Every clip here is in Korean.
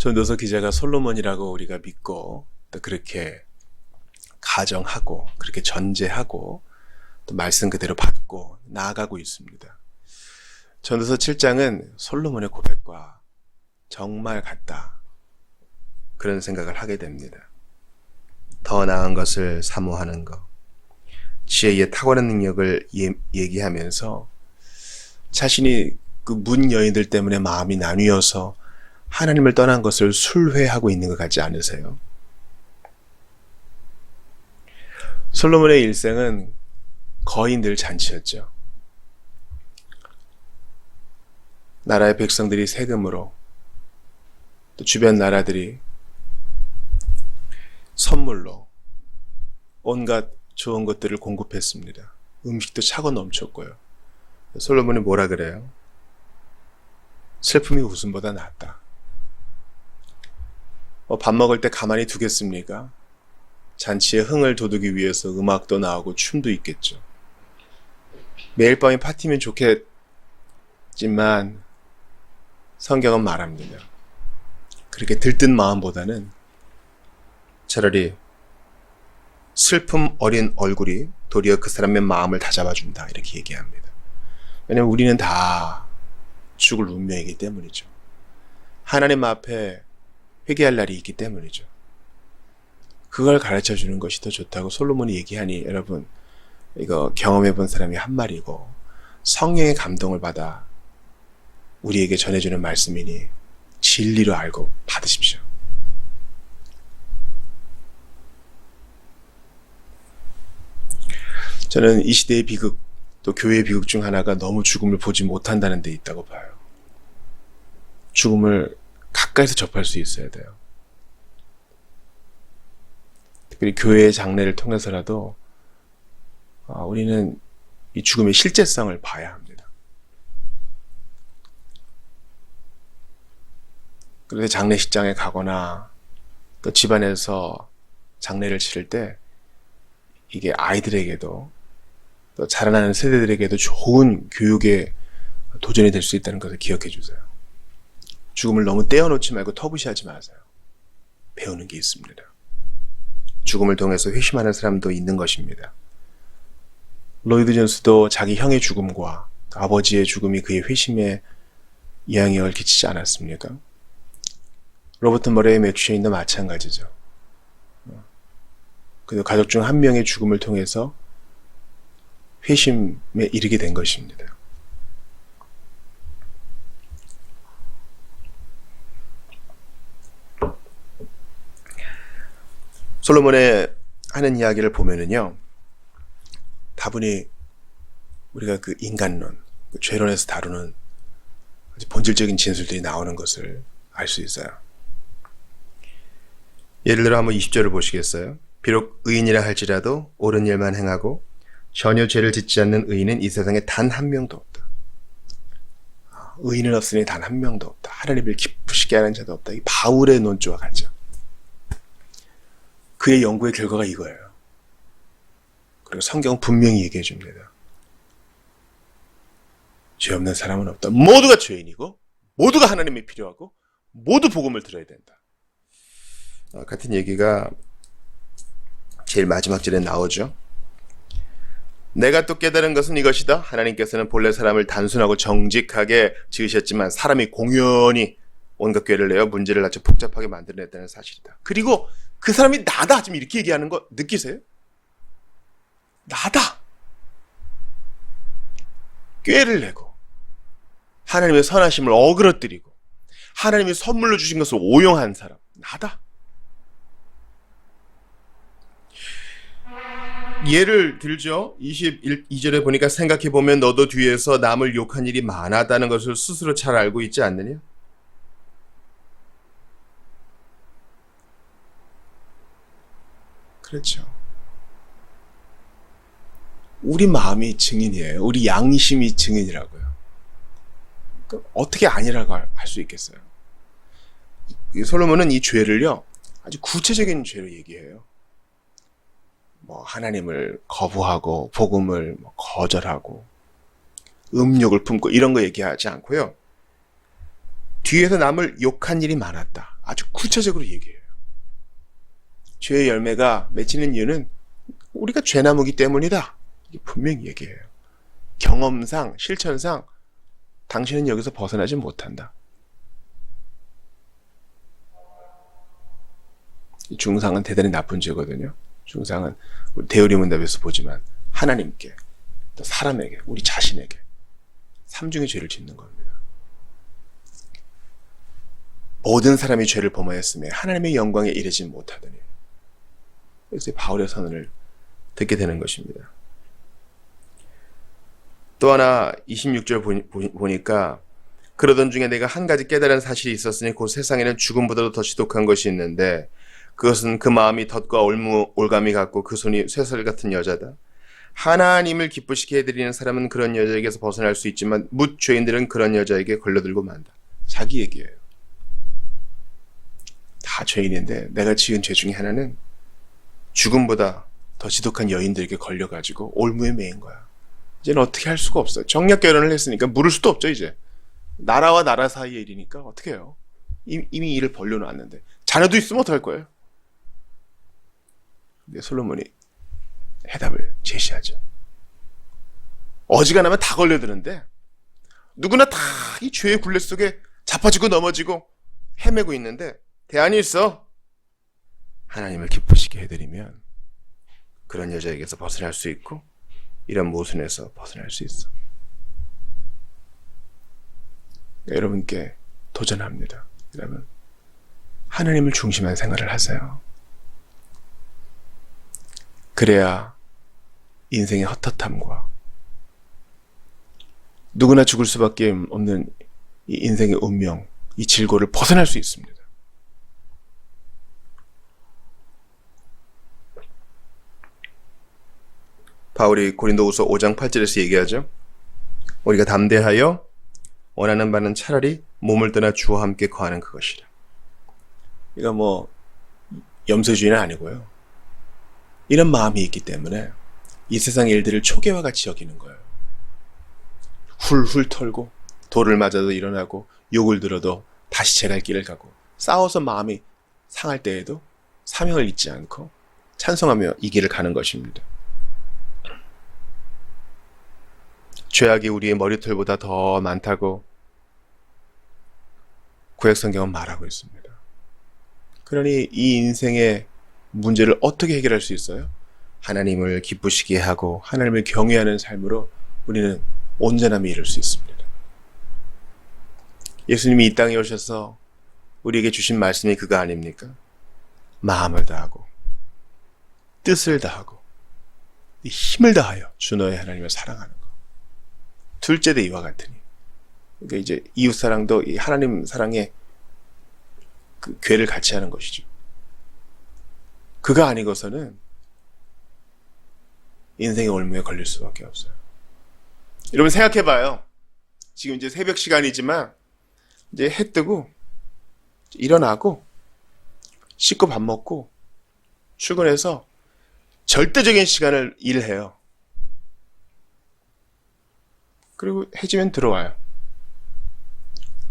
전도서 기자가 솔로몬이라고 우리가 믿고 또 그렇게 가정하고 그렇게 전제하고 또 말씀 그대로 받고 나아가고 있습니다. 전도서 7장은 솔로몬의 고백과 정말 같다. 그런 생각을 하게 됩니다. 더 나은 것을 사모하는 것, 지혜의 탁월한 능력을 얘기하면서 자신이 그 문 여인들 때문에 마음이 나뉘어서 하나님을 떠난 것을 술회하고 있는 것 같지 않으세요? 솔로몬의 일생은 거의 늘 잔치였죠. 나라의 백성들이 세금으로, 또 주변 나라들이 선물로 온갖 좋은 것들을 공급했습니다. 음식도 차고 넘쳤고요. 솔로몬이 뭐라 그래요? 슬픔이 웃음보다 낫다. 밥 먹을 때 가만히 두겠습니까? 잔치에 흥을 돋우기 위해서 음악도 나오고 춤도 있겠죠. 매일 밤이 파티면 좋겠지만 성경은 말합니다. 그렇게 들뜬 마음보다는 차라리 슬픔 어린 얼굴이 도리어 그 사람의 마음을 다잡아준다, 이렇게 얘기합니다. 왜냐하면 우리는 다 죽을 운명이기 때문이죠. 하나님 앞에 회개할 날이 있기 때문이죠. 그걸 가르쳐 주는 것이 더 좋다고 솔로몬이 얘기하니, 여러분 이거 경험해 본 사람이 한 말이고 성령의 감동을 받아 우리에게 전해주는 말씀이니 진리로 알고 받으십시오. 저는 이 시대의 비극, 또 교회의 비극 중 하나가 너무 죽음을 보지 못한다는 데 있다고 봐요. 죽음을 가까이서 접할 수 있어야 돼요. 특별히 교회의 장례를 통해서라도 우리는 이 죽음의 실제성을 봐야 합니다. 그래서 장례식장에 가거나 또 집안에서 장례를 치를 때 이게 아이들에게도 또 자라나는 세대들에게도 좋은 교육의 도전이 될 수 있다는 것을 기억해 주세요. 죽음을 너무 떼어놓지 말고 터부시하지 마세요. 배우는 게 있습니다. 죽음을 통해서 회심하는 사람도 있는 것입니다. 로이드 존스도 자기 형의 죽음과 아버지의 죽음이 그의 회심에 영향을 끼치지 않았습니까? 로버트 머레이 맥쉐인도 마찬가지죠. 그래서 가족 중 한 명의 죽음을 통해서 회심에 이르게 된 것입니다. 솔로몬의 하는 이야기를 보면은요, 다분히 우리가 그 인간론, 그 죄론에서 다루는 아주 본질적인 진술들이 나오는 것을 알 수 있어요. 예를 들어 한번 20절을 보시겠어요? 비록 의인이라 할지라도 옳은 일만 행하고 전혀 죄를 짓지 않는 의인은 이 세상에 단 한 명도 없다. 의인은 없으니 단 한 명도 없다. 하나님을 기쁘시게 하는 자도 없다. 이 바울의 논조와 같죠. 그의 연구의 결과가 이거예요. 그리고 성경은 분명히 얘기해 줍니다. 죄 없는 사람은 없다. 모두가 죄인이고 모두가 하나님이 필요하고 모두 복음을 들어야 된다. 같은 얘기가 제일 마지막 절에 나오죠. 내가 또 깨달은 것은 이것이다. 하나님께서는 본래 사람을 단순하고 정직하게 지으셨지만 사람이 공연히 온갖 꾀를 내어 문제를 낳쳐 복잡하게 만들어냈다는 사실이다. 그리고 그 사람이 나다. 지금 이렇게 얘기하는 거 느끼세요? 나다. 꾀를 내고 하나님의 선하심을 어그러뜨리고 하나님이 선물로 주신 것을 오용한 사람. 나다. 예를 들죠. 22절에 보니까 생각해보면 너도 뒤에서 남을 욕한 일이 많았다는 것을 스스로 잘 알고 있지 않느냐? 그렇죠. 우리 마음이 증인이에요. 우리 양심이 증인이라고요. 그러니까 어떻게 아니라고 할 수 있겠어요? 솔로몬은 이 죄를요, 아주 구체적인 죄를 얘기해요. 하나님을 거부하고 복음을 거절하고 음욕을 품고 이런 거 얘기하지 않고요. 뒤에서 남을 욕한 일이 많았다. 아주 구체적으로 얘기해요. 죄의 열매가 맺히는 이유는 우리가 죄나무기 때문이다. 이게 분명히 얘기해요. 경험상, 실천상 당신은 여기서 벗어나지 못한다. 중상은 대단히 나쁜 죄거든요. 중상은 우리 대우리문답에서 보지만 하나님께, 또 사람에게, 우리 자신에게 삼중의 죄를 짓는 겁니다. 모든 사람이 죄를 범하였으며 하나님의 영광에 이르지 못하더니, 그래서 바울의 선언을 듣게 되는 것입니다. 또 하나 26절 보니까 그러던 중에 내가 한 가지 깨달은 사실이 있었으니 곧 세상에는 죽음보다도 더 지독한 것이 있는데 그것은 그 마음이 덫과 올감이 같고 그 손이 쇠설 같은 여자다. 하나님을 기쁘시게 해드리는 사람은 그런 여자에게서 벗어날 수 있지만 뭇 죄인들은 그런 여자에게 걸려들고 만다. 자기 얘기예요. 다 죄인인데 내가 지은 죄 중에 하나는 죽음보다 더 지독한 여인들에게 걸려가지고 올무에 매인 거야. 이제는 어떻게 할 수가 없어요. 정략 결혼을 했으니까 물을 수도 없죠. 이제 나라와 나라 사이의 일이니까 어떻게 해요. 이미 일을 벌려놨는데 자녀도 있으면 어떡할 거예요. 근데 솔로몬이 해답을 제시하죠. 어지간하면 다 걸려드는데 누구나 다 이 죄의 굴레 속에 자빠지고 넘어지고 헤매고 있는데 대안이 있어. 하나님을 기쁘시게 해드리면 그런 여자에게서 벗어날 수 있고 이런 모순에서 벗어날 수 있어. 여러분께 도전합니다. 여러분, 하나님을 중심한 생활을 하세요. 그래야 인생의 헛헛함과 누구나 죽을 수밖에 없는 이 인생의 운명, 이 질고를 벗어날 수 있습니다. 바울이 고린도후서 5장 8절에서 얘기하죠. 우리가 담대하여 원하는 바는 차라리 몸을 떠나 주와 함께 거하는 그것이라. 이거 뭐 염소주의는 아니고요. 이런 마음이 있기 때문에 이 세상의 일들을 초계와 같이 여기는 거예요. 훌훌 털고 돌을 맞아도 일어나고 욕을 들어도 다시 제갈 길을 가고 싸워서 마음이 상할 때에도 사명을 잊지 않고 찬송하며 이 길을 가는 것입니다. 죄악이 우리의 머리털보다 더 많다고 구약성경은 말하고 있습니다. 그러니 이 인생의 문제를 어떻게 해결할 수 있어요? 하나님을 기쁘시게 하고 하나님을 경외하는 삶으로 우리는 온전함이 이룰 수 있습니다. 예수님이 이 땅에 오셔서 우리에게 주신 말씀이 그거 아닙니까? 마음을 다하고 뜻을 다하고 힘을 다하여 주 너의 하나님을 사랑하는 것. 둘째 대 이와 같으니. 그러니까 이제 이웃 사랑도 이 하나님 사랑의 그 궤를 같이 하는 것이죠. 그가 아니고서는 인생의 올무에 걸릴 수밖에 없어요. 여러분 생각해봐요. 지금 이제 새벽 시간이지만 이제 해 뜨고 일어나고 씻고 밥 먹고 출근해서 절대적인 시간을 일해요. 그리고 해지면 들어와요.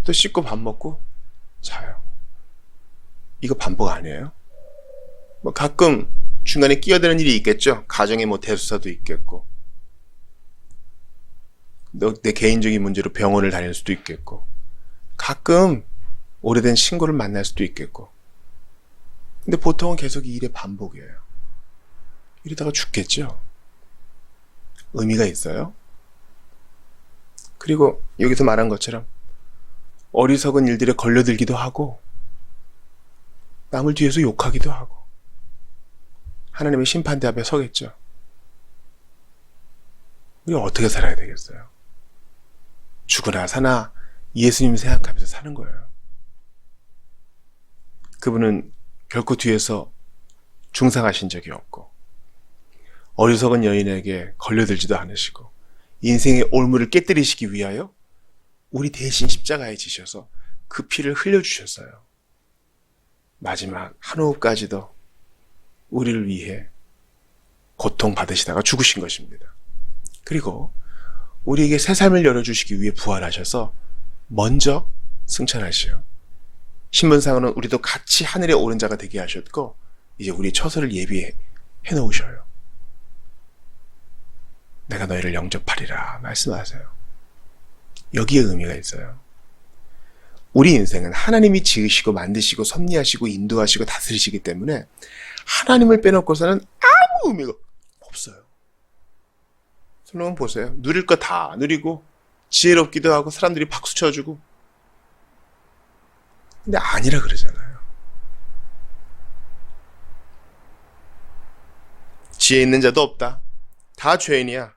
또 씻고 밥 먹고 자요. 이거 반복 아니에요? 뭐 가끔 중간에 끼어드는 일이 있겠죠. 가정에 뭐 대수사도 있겠고 내 개인적인 문제로 병원을 다닐 수도 있겠고 가끔 오래된 친구를 만날 수도 있겠고 근데 보통은 계속 이 일의 반복이에요. 이러다가 죽겠죠. 의미가 있어요? 그리고 여기서 말한 것처럼 어리석은 일들에 걸려들기도 하고 남을 뒤에서 욕하기도 하고 하나님의 심판대 앞에 서겠죠. 우리 어떻게 살아야 되겠어요? 죽으나 사나 예수님 생각하면서 사는 거예요. 그분은 결코 뒤에서 중상하신 적이 없고 어리석은 여인에게 걸려들지도 않으시고 인생의 올무를 깨뜨리시기 위하여 우리 대신 십자가에 지셔서 그 피를 흘려주셨어요. 마지막 한 호흡까지도 우리를 위해 고통받으시다가 죽으신 것입니다. 그리고 우리에게 새 삶을 열어주시기 위해 부활하셔서 먼저 승천하시어 신분상으로는 우리도 같이 하늘에 오른 자가 되게 하셨고 이제 우리 처소를 예비해 놓으셔요. 내가 너희를 영접하리라 말씀하세요. 여기에 의미가 있어요. 우리 인생은 하나님이 지으시고 만드시고 섭리하시고 인도하시고 다스리시기 때문에 하나님을 빼놓고서는 아무 의미가 없어요. 솔로몬 보세요. 누릴 거 다 누리고 지혜롭기도 하고 사람들이 박수 쳐주고, 근데 아니라 그러잖아요. 지혜 있는 자도 없다. 다 죄인이야.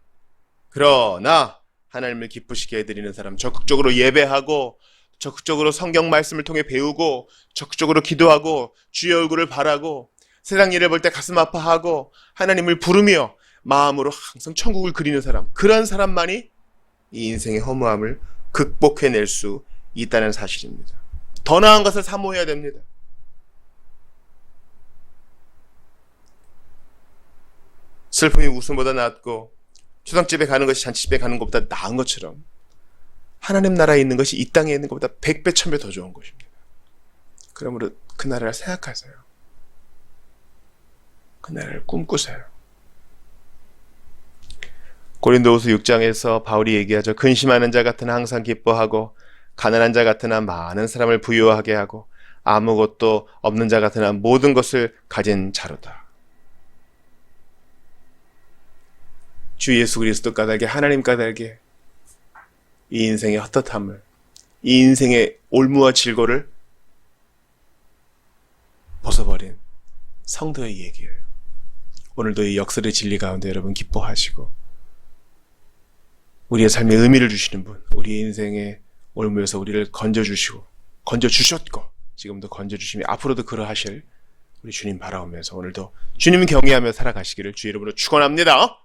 그러나 하나님을 기쁘시게 해드리는 사람, 적극적으로 예배하고 적극적으로 성경 말씀을 통해 배우고 적극적으로 기도하고 주의 얼굴을 바라고 세상 일을 볼 때 가슴 아파하고 하나님을 부르며 마음으로 항상 천국을 그리는 사람, 그런 사람만이 이 인생의 허무함을 극복해낼 수 있다는 사실입니다. 더 나은 것을 사모해야 됩니다. 슬픔이 웃음보다 낫고 초상집에 가는 것이 잔치집에 가는 것보다 나은 것처럼 하나님 나라에 있는 것이 이 땅에 있는 것보다 100배, 1000배 더 좋은 것입니다. 그러므로 그 나라를 생각하세요. 그 나라를 꿈꾸세요. 고린도후서 6장에서 바울이 얘기하죠. 근심하는 자 같으나 항상 기뻐하고 가난한 자 같으나 많은 사람을 부유하게 하고 아무것도 없는 자 같으나 모든 것을 가진 자로다. 주 예수 그리스도 까닭에, 하나님 까닭에 이 인생의 헛헛함을, 이 인생의 올무와 질고를 벗어버린 성도의 얘기예요. 오늘도 이 역설의 진리 가운데 여러분 기뻐하시고 우리의 삶에 의미를 주시는 분, 우리 인생의 올무에서 우리를 건져주시고 건져주셨고 지금도 건져주시며 앞으로도 그러하실 우리 주님 바라오면서 오늘도 주님 경외하며 살아가시기를 주의 이름으로 축원합니다.